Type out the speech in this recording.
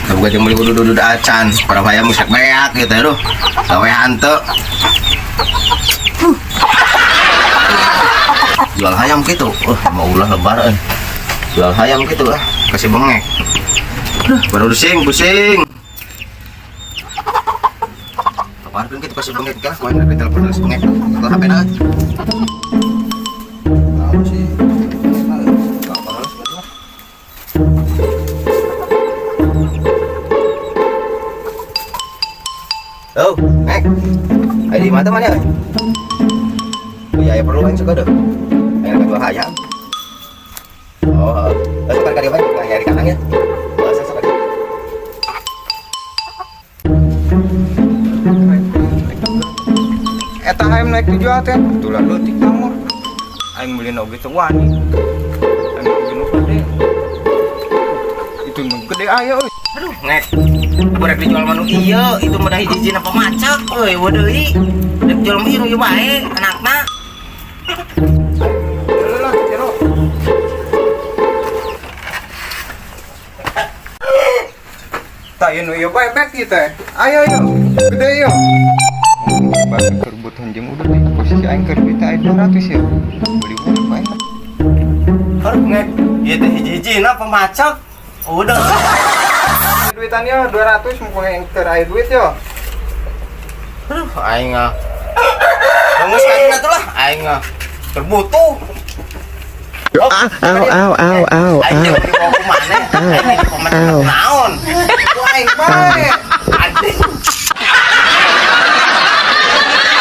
Kamu yang beli duduk acan, para bayam musak beak gitu aduh. Gawe hante. Jual hayam gitu. Mau ulah lebaran. Jual hayam gitu lah, kasih bengek. Baru pusing. Kemarin kita kasih bengek kan, kemarin kita telepon kasih bengek. Kalau HP na. Tahu sih. Oh, ayo di mata mana? Ya perlu yang suka deh. Yang kedua hayam. Oh, kan kali apa? Yang di kanannya. Eta hayam naik dijual teh, tulah leutik mah. Aing beli oge teh wani. Aing beli nu gede. Itu nu gede aya euy. Aduh, ngek. Barek dijual manu iya, itu mah hiji-hijina pamacak euy, wadeui. Dek jual mah ieu bae anakna. Lah, jero. Tayeun ieu bae bek ieu teh. Ayo yo, gede yo. Bagi kebutuhan jeung udah nih posisi aing keur duit aing 200 ya. Beli udah bae. Aduh, ngek. Ieu teh hiji-hijina pamacak. Udah. Duitannya 200 mumpung yang keur aya duit yo. Aduh, aing geus kadina tuh lah, aing terbutuh. Au. Aing jangan dibawa ke mana? Aing di komentar naon. Ku aing bae. Anjing.